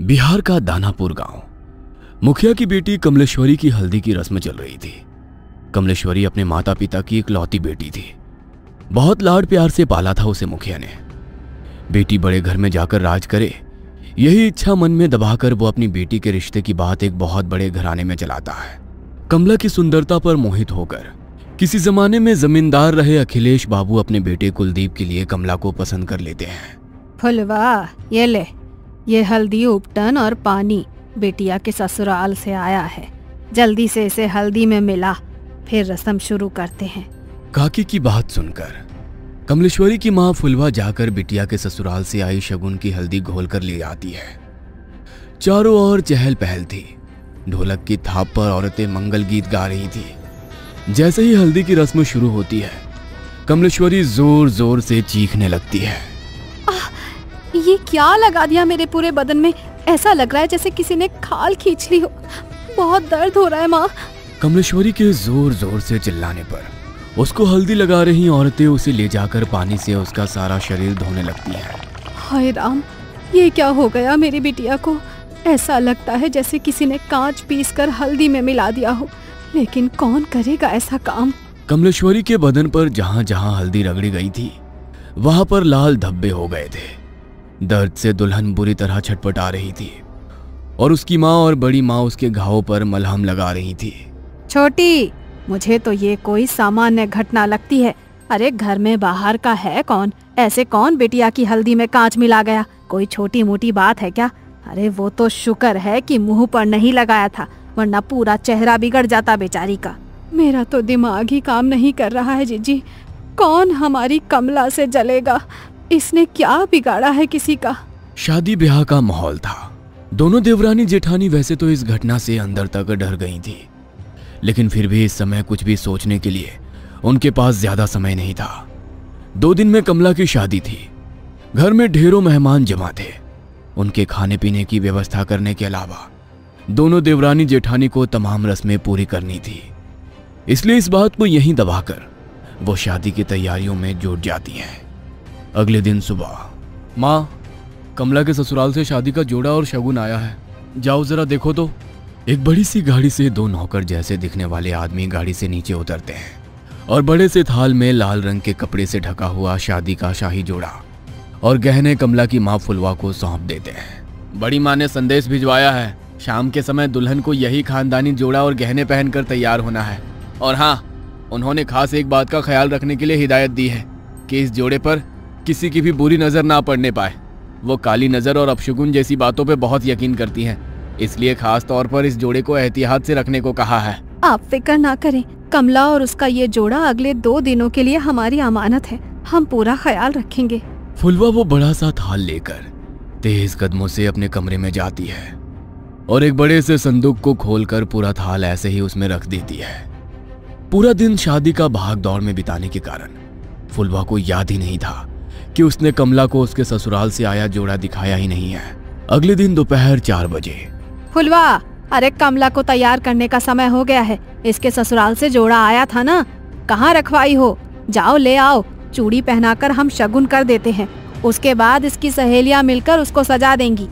बिहार का दानापुर गांव। मुखिया की बेटी कमलेश्वरी की हल्दी की रस्म चल रही थी। कमलेश्वरी अपने माता पिता की इकलौती बेटी थी। बहुत लाड प्यार से पाला था उसे मुखिया ने। बेटी बड़े घर में जाकर राज करे, यही इच्छा मन में दबाकर वो अपनी बेटी के रिश्ते की बात एक बहुत बड़े घराने में चलाता है। कमला की सुंदरता पर मोहित होकर किसी जमाने में जमींदार रहे अखिलेश बाबू अपने बेटे कुलदीप के लिए कमला को पसंद कर लेते हैं। फुलवा, ये ले, ये हल्दी उपटन और पानी बेटिया के ससुराल से आया है। जल्दी से इसे हल्दी में मिला, फिर रस्म शुरू करते हैं। काकी की बात सुनकर कमलेश्वरी की माँ फुलवा जाकर बिटिया के ससुराल से आई शगुन की हल्दी घोल कर ले आती है। चारों ओर चहल पहल थी। ढोलक की थाप पर औरतें मंगल गीत गा रही थी। जैसे ही हल्दी की रस्म शुरू होती है, कमलेश्वरी जोर जोर से चीखने लगती है। ये क्या लगा दिया मेरे पूरे बदन में? ऐसा लग रहा है जैसे किसी ने खाल खींच ली हो। बहुत दर्द हो रहा है माँ। कमलेश्वरी के जोर जोर से चिल्लाने पर उसको हल्दी लगा रही औरतें उसे ले जाकर पानी से उसका सारा शरीर धोने लगती हैं। हाय राम, ये क्या हो गया मेरी बिटिया को? ऐसा लगता है जैसे किसी ने कांच पीसकर हल्दी में मिला दिया हो, लेकिन कौन करेगा ऐसा काम? कमलेश्वरी के बदन पर जहां जहां हल्दी रगड़ी गई थी, वहां पर लाल धब्बे हो गए थे। दर्द से दुल्हन बुरी तरह छटपटा रही थी और उसकी माँ और बड़ी माँ उसके घावों पर मलहम लगा रही थी। छोटी, मुझे तो ये कोई सामान्य घटना लगती है। अरे घर में बाहर का है कौन? ऐसे कौन बिटिया की हल्दी में कांच मिला गया? कोई छोटी मोटी बात है क्या? अरे वो तो शुक्र है कि मुंह पर नहीं लगाया था, वरना पूरा चेहरा बिगड़ जाता बेचारी का। मेरा तो दिमाग ही काम नहीं कर रहा है जीजी। कौन हमारी कमला से जलेगा? इसने क्या बिगाड़ा है किसी का? शादी ब्याह का माहौल था। दोनों देवरानी जेठानी वैसे तो इस घटना से अंदर तक डर गई थी, लेकिन फिर भी इस समय कुछ भी सोचने के लिए उनके पास ज्यादा समय नहीं था। 2 दिन में कमला की शादी थी। घर में ढेरों मेहमान जमा थे। उनके खाने पीने की व्यवस्था करने के अलावा दोनों देवरानी जेठानी को तमाम रस्में पूरी करनी थी। इसलिए इस बात को यहीं दबाकर वो शादी की तैयारियों में जुट जाती हैं। अगले दिन सुबह, माँ, कमला के ससुराल से शादी का जोड़ा और शगुन आया है, जाओ जरा देखो तो। एक बड़ी सी गाड़ी से 2 नौकर जैसे दिखने वाले आदमी गाड़ी से नीचे उतरते हैं और बड़े से थाल में लाल रंग के कपड़े से ढका हुआ शादी का शाही जोड़ा और गहने कमला की माँ फुलवा को सौंप देते हैं। बड़ी माँ ने संदेश भिजवाया है, शाम के समय दुल्हन को यही खानदानी जोड़ा और गहने पहनकर तैयार होना है। और हाँ, उन्होंने खास एक बात का ख्याल रखने के लिए हिदायत दी है कि इस जोड़े पर किसी की भी बुरी नजर ना पड़ने पाए। वो काली नजर और अपशगुन जैसी बातों पे बहुत यकीन करती हैं, इसलिए खास तौर पर इस जोड़े को एहतियात से रखने को कहा है। आप फिक्र ना करें, कमला और उसका ये जोड़ा अगले 2 दिनों के लिए हमारी अमानत है। हम पूरा ख्याल रखेंगे। फुलवा वो बड़ा सा थाल लेकर तेज कदमों से अपने कमरे में जाती है और एक बड़े से संदूक को खोलकर पूरा थाल ऐसे ही उसमें रख देती है। पूरा दिन शादी का भाग दौड़ में बिताने के कारण फुलवा को याद ही नहीं था कि उसने कमला को उसके ससुराल से आया जोड़ा दिखाया ही नहीं है। अगले दिन दोपहर 4 बजे, फुलवा, अरे कमला को तैयार करने का समय हो गया है। इसके ससुराल से जोड़ा आया था ना, कहाँ रखवाई हो? जाओ ले आओ। चूड़ी पहनाकर हम शगुन कर देते हैं, उसके बाद इसकी सहेलियां मिलकर उसको सजा देंगी।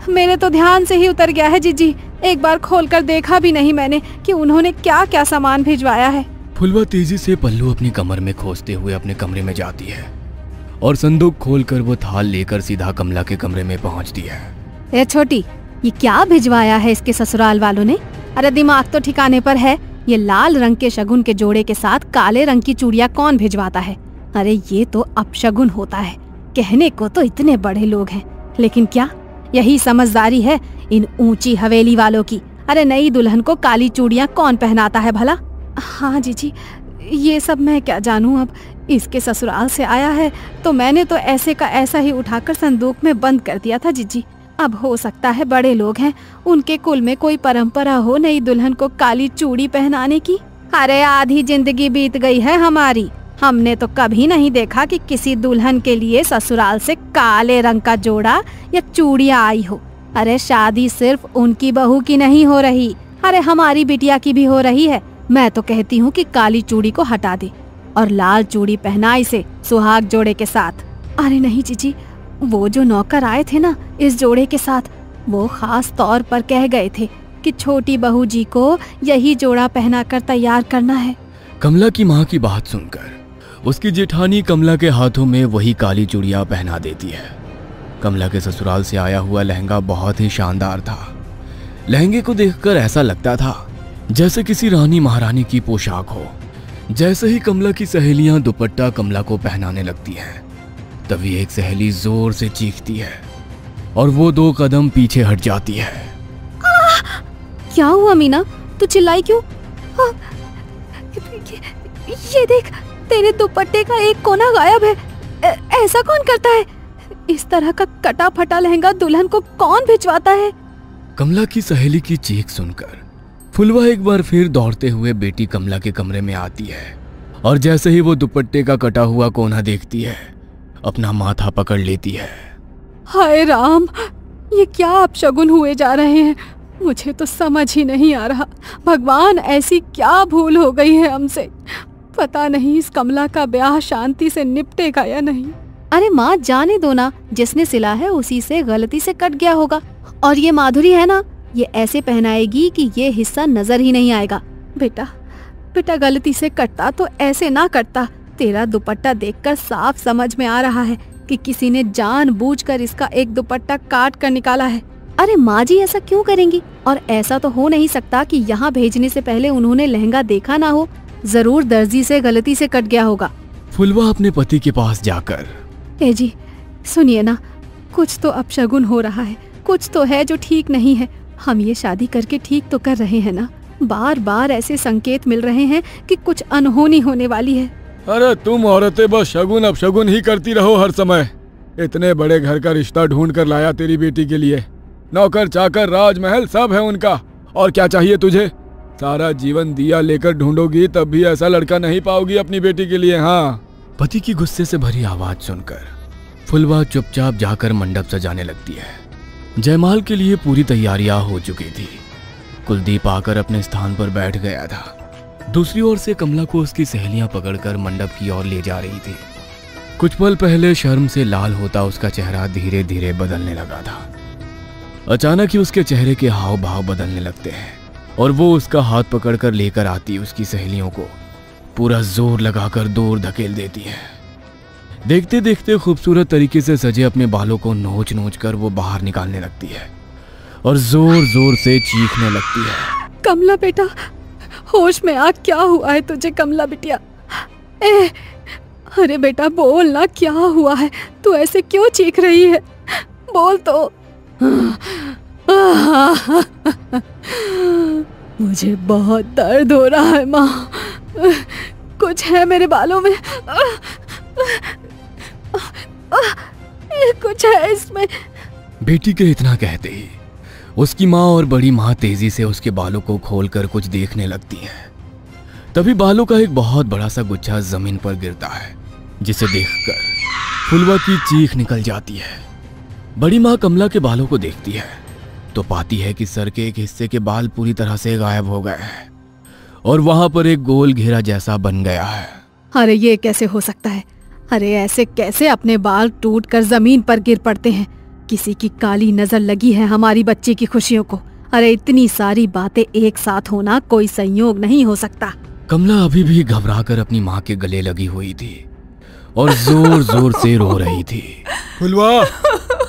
मेरे तो ध्यान से ही उतर गया है जीजी। एक बार खोलकर देखा भी नहीं मैंने कि उन्होंने क्या क्या सामान भिजवाया है। फुलवा तेजी से पल्लू अपनी कमर में खोसते हुए अपने कमरे में जाती है और संदूक खोलकर वो थाल लेकर सीधा कमला के कमरे में पहुंचती है। ए छोटी, ये क्या भिजवाया है इसके ससुराल वालों ने? अरे दिमाग तो ठिकाने पर है। ये लाल रंग के शगुन के जोड़े के साथ काले रंग की चूड़ियां कौन भिजवाता है? अरे ये तो अपशगुन होता है। कहने को तो इतने बड़े लोग हैं, लेकिन क्या यही समझदारी है इन ऊंची हवेली वालों की? अरे नई दुल्हन को काली चूड़ियां कौन पहनाता है भला? हाँ जीजी, ये सब मैं क्या जानूं। अब इसके ससुराल से आया है तो मैंने तो ऐसे का ऐसा ही उठाकर संदूक में बंद कर दिया था जीजी। अब हो सकता है बड़े लोग हैं, उनके कुल में कोई परंपरा हो नई दुल्हन को काली चूड़ी पहनाने की। अरे आधी जिंदगी बीत गई है हमारी, हमने तो कभी नहीं देखा कि किसी दुल्हन के लिए ससुराल से काले रंग का जोड़ा या चूड़ियां आई हो। अरे शादी सिर्फ उनकी बहू की नहीं हो रही, अरे हमारी बिटिया की भी हो रही है। मैं तो कहती हूँ कि काली चूड़ी को हटा दे और लाल चूड़ी पहनाई से सुहाग जोड़े के साथ। अरे नहीं जीजी, वो जो नौकर आए थे ना इस जोड़े के साथ, वो खास तौर पर कह गए थे कि छोटी बहू जी को यही जोड़ा पहनाकर तैयार करना है। कमला की माँ की बात सुनकर उसकी जेठानी कमला के हाथों में वही काली चूड़ियां पहना देती है। कमला के ससुराल से आया हुआ लहंगा बहुत ही शानदार था। लहंगे को देखकर ऐसा लगता था जैसे किसी रानी महारानी की पोशाक हो। जैसे ही कमला की सहेलियां दुपट्टा कमला को पहनाने लगती हैं, तभी एक सहेली जोर से चीखती है और वो 2 कदम पीछे हट जाती है। क्या हुआ मीना, तू चिल्लाई क्यों? ये देख, तेरे दुपट्टे का एक कोना गायब है। ऐसा कौन करता है? इस तरह का कटा फटा लहंगा दुल्हन को कौन भिजवाता है? कमला की सहेली की चीख सुनकर फुलवा एक बार फिर दौड़ते हुए बेटी कमला के कमरे में आती है और जैसे ही वो दुपट्टे का कटा हुआ कोना देखती है, अपना माथा पकड़ लेती है। हाय राम, ये क्या अपशगुन हुए जा रहे हैं? मुझे तो समझ ही नहीं आ रहा। भगवान, ऐसी क्या भूल हो गई है हमसे? पता नहीं इस कमला का ब्याह शांति से निपटेगा या नहीं। अरे माँ, जाने दो ना, जिसने सिला है उसी से गलती से कट गया होगा। और ये माधुरी है ना, ये ऐसे पहनाएगी कि ये हिस्सा नजर ही नहीं आएगा। बेटा गलती से कटता तो ऐसे ना कटता। तेरा दुपट्टा देखकर साफ समझ में आ रहा है कि किसी ने जानबूझकर इसका एक दुपट्टा काट कर निकाला है। अरे माँ जी, ऐसा क्यों करेंगी? और ऐसा तो हो नहीं सकता कि यहाँ भेजने से पहले उन्होंने लहंगा देखा ना हो। जरूर दर्जी से गलती से कट गया होगा। फुलवा अपने पति के पास जाकर, ए जी सुनिए ना, कुछ तो अपशगुन हो रहा है, कुछ तो है जो ठीक नहीं है। हम ये शादी करके ठीक तो कर रहे हैं ना? बार बार ऐसे संकेत मिल रहे हैं कि कुछ अनहोनी होने वाली है। अरे तुम औरतें बस शगुन अपशगुन ही करती रहो हर समय। इतने बड़े घर का रिश्ता ढूंढ कर लाया तेरी बेटी के लिए। नौकर चाकर राजमहल सब है उनका, और क्या चाहिए तुझे? सारा जीवन दिया लेकर ढूंढोगी तब भी ऐसा लड़का नहीं पाओगी अपनी बेटी के लिए। हाँ। पति की गुस्से से भरी आवाज सुनकर फुलवा चुपचाप जाकर मंडप सजाने लगती है। जयमाल के लिए पूरी तैयारियां हो चुकी थी। कुलदीप आकर अपने स्थान पर बैठ गया था। दूसरी ओर से कमला को उसकी सहेलियां पकड़कर मंडप की ओर ले जा रही थी। कुछ पल पहले शर्म से लाल होता उसका चेहरा धीरे धीरे बदलने लगा था। अचानक ही उसके चेहरे के हाव भाव बदलने लगते हैं और वो उसका हाथ पकड़कर लेकर आती उसकी सहेलियों को पूरा जोर लगाकर दूर धकेल देती है। देखते देखते खूबसूरत तरीके से सजे अपने बालों को नोच नोच कर वो बाहर निकालने लगती है और जोर जोर से चीखने लगती है। कमला बेटा, होश में आ, क्या हुआ है तुझे? कमला बिटिया, अरे बेटा बोल ना, क्या हुआ है? तू ऐसे क्यों चीख रही है? बोल तो। मुझे बहुत दर्द हो रहा है माँ, कुछ है मेरे बालों में, कुछ है इसमें। बेटी के इतना कहते ही उसकी माँ और बड़ी माँ तेजी से उसके बालों को खोलकर कुछ देखने लगती है। तभी बालों का एक बहुत बड़ा सा गुच्छा जमीन पर गिरता है, जिसे देखकर फुलवा की चीख निकल जाती है। बड़ी माँ कमला के बालों को देखती है तो पाती है कि सर के एक हिस्से के बाल पूरी तरह से गायब हो गए हैं और वहां पर एक गोल घेरा जैसा बन गया है। अरे ये कैसे हो सकता है? अरे ऐसे कैसे अपने बाल टूटकर जमीन पर गिर पड़ते हैं? किसी की काली नजर लगी है हमारी बच्ची की खुशियों को। अरे इतनी सारी बातें एक साथ होना कोई संयोग नहीं हो सकता। कमला अभी भी घबराकर अपनी माँ के गले लगी हुई थी और जोर जोर से रो रही थी। फुलवा,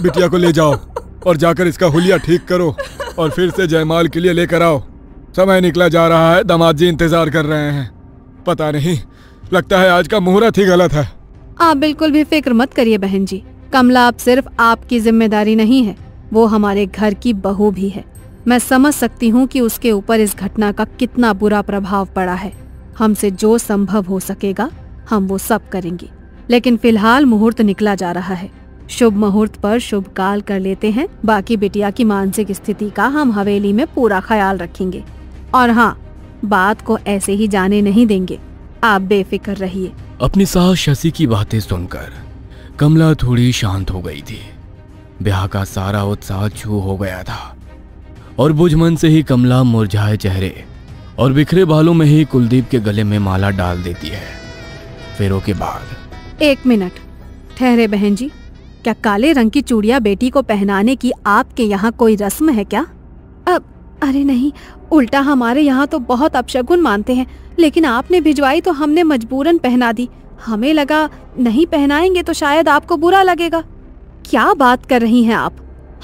बिटिया को ले जाओ और जाकर इसका हुलिया ठीक करो और फिर से जयमाल के लिए लेकर आओ। समय निकला जा रहा है, दामाद जी इंतजार कर रहे हैं। पता नहीं, लगता है आज का मुहूर्त ही गलत है। आप बिल्कुल भी फिक्र मत करिए बहन जी, कमला अब सिर्फ आपकी जिम्मेदारी नहीं है, वो हमारे घर की बहू भी है। मैं समझ सकती हूँ कि उसके ऊपर इस घटना का कितना बुरा प्रभाव पड़ा है। हमसे जो संभव हो सकेगा हम वो सब करेंगे, लेकिन फिलहाल मुहूर्त निकला जा रहा है। शुभ मुहूर्त पर शुभ काल कर लेते हैं। बाकी बिटिया की मानसिक स्थिति का हम हवेली में पूरा ख्याल रखेंगे और हाँ, बात को ऐसे ही जाने नहीं देंगे। आप बेफिक्र रहिए। अपनी सास शशि की बातें सुनकर कमला थोड़ी शांत हो गई थी। ब्याह का सारा उत्साह छू हो गया था और बुझमन से ही कमला मुरझाए चेहरे और बिखरे बालों में ही कुलदीप के गले में माला डाल देती है। फेरों के बाद 1 मिनट ठहरे बहन जी, क्या काले रंग की चूड़ियां बेटी को पहनाने की आपके यहाँ कोई रस्म है क्या? अब अरे नहीं, उल्टा हमारे यहाँ तो बहुत अपशगुन मानते हैं, लेकिन आपने भिजवाई तो हमने मजबूरन पहना दी। हमें लगा नहीं पहनाएंगे तो शायद आपको बुरा लगेगा। क्या बात कर रही हैं आप?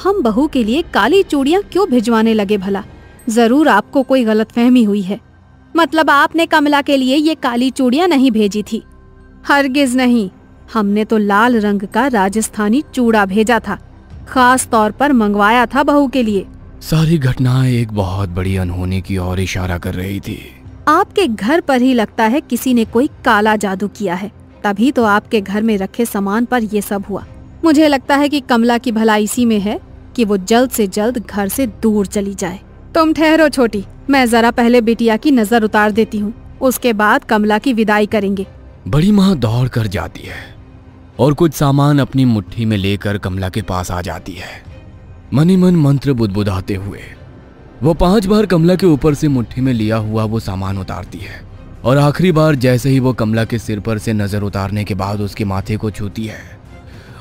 हम बहू के लिए काली चूड़ियां क्यों भिजवाने लगे भला? जरूर आपको कोई गलतफहमी हुई है। मतलब आपने कमला के लिए ये काली चूड़ियां नहीं भेजी थी? हरगिज नहीं, हमने तो लाल रंग का राजस्थानी चूड़ा भेजा था, खास तौर पर मंगवाया था बहू के लिए। सारी घटनाएं एक बहुत बड़ी अनहोनी की ओर इशारा कर रही थी। आपके घर पर ही लगता है किसी ने कोई काला जादू किया है, तभी तो आपके घर में रखे सामान पर ये सब हुआ। मुझे लगता है कि कमला की भलाई इसी में है कि वो जल्द से जल्द घर से दूर चली जाए। तुम ठहरो छोटी, मैं जरा पहले बिटिया की नजर उतार देती हूँ, उसके बाद कमला की विदाई करेंगे। बड़ी माँ दौड़ कर जाती है और कुछ सामान अपनी मुट्ठी में लेकर कमला के पास आ जाती है। मनी मन मंत्र बुदबुदाते हुए वो 5 बार कमला के ऊपर से मुट्ठी में लिया हुआ वो सामान उतारती है और आखिरी बार जैसे ही वो कमला के सिर पर से नजर उतारने के बाद उसके माथे को छूती है,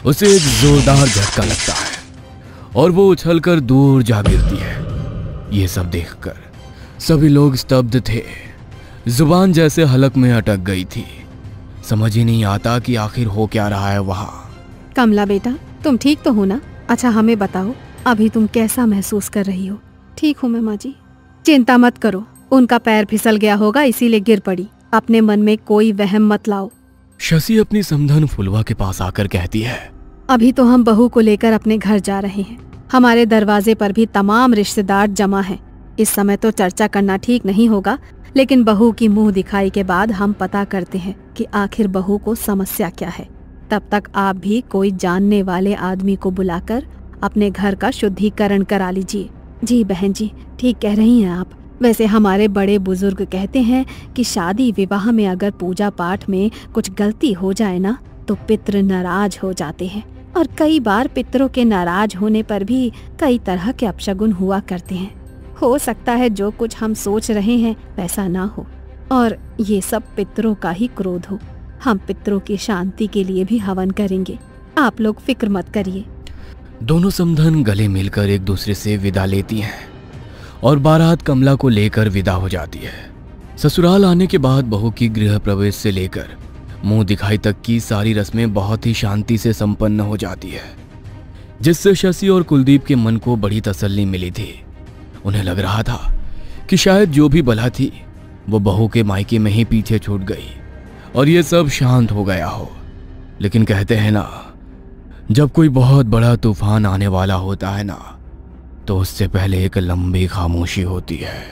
उसे एक जोरदार झटका लगता है और वो उछलकर दूर जा गिरती है। ये सब देखकर सभी लोग स्तब्ध थे, जुबान जैसे हलक में अटक गई थी। समझ ही नहीं आता कि आखिर हो क्या रहा है वहाँ। कमला बेटा, तुम ठीक तो हो ना? अच्छा हमें बताओ, अभी तुम कैसा महसूस कर रही हो? ठीक हूँ मैं माँ जी। चिंता मत करो, उनका पैर फिसल गया होगा इसीलिए गिर पड़ी। अपने मन में कोई वहम मत लाओ। शशि अपनी समधन फुलवा के पास आकर कहती है, अभी तो हम बहू को लेकर अपने घर जा रहे हैं। हमारे दरवाजे पर भी तमाम रिश्तेदार जमा हैं। इस समय तो चर्चा करना ठीक नहीं होगा, लेकिन बहू की मुंह दिखाई के बाद हम पता करते हैं कि आखिर बहू को समस्या क्या है। तब तक आप भी कोई जानने वाले आदमी को बुलाकर अपने घर का शुद्धिकरण करा लीजिए। जी बहन जी, ठीक कह रही हैं आप। वैसे हमारे बड़े बुजुर्ग कहते हैं कि शादी विवाह में अगर पूजा पाठ में कुछ गलती हो जाए ना तो पितृ नाराज हो जाते हैं, और कई बार पितरों के नाराज होने पर भी कई तरह के अपशगुन हुआ करते हैं। हो सकता है जो कुछ हम सोच रहे हैं वैसा ना हो, और ये सब पितरों का ही क्रोध हो। हम पितरों की शांति के लिए भी हवन करेंगे, आप लोग फिक्र मत करिए। दोनों समधन गले मिलकर एक दूसरे से विदा लेती हैं और बारात कमला को लेकर विदा हो जाती है। ससुराल आने के बाद बहू की गृह प्रवेश से लेकर मुंह दिखाई तक की सारी रस्में बहुत ही शांति से संपन्न हो जाती है, जिससे शशि और कुलदीप के मन को बड़ी तसल्ली मिली थी। उन्हें लग रहा था कि शायद जो भी बला थी वो बहू के मायके में ही पीछे छूट गई और ये सब शांत हो गया हो। लेकिन कहते हैं ना, जब कोई बहुत बड़ा तूफान आने वाला होता है ना, तो उससे पहले एक लंबी खामोशी होती है।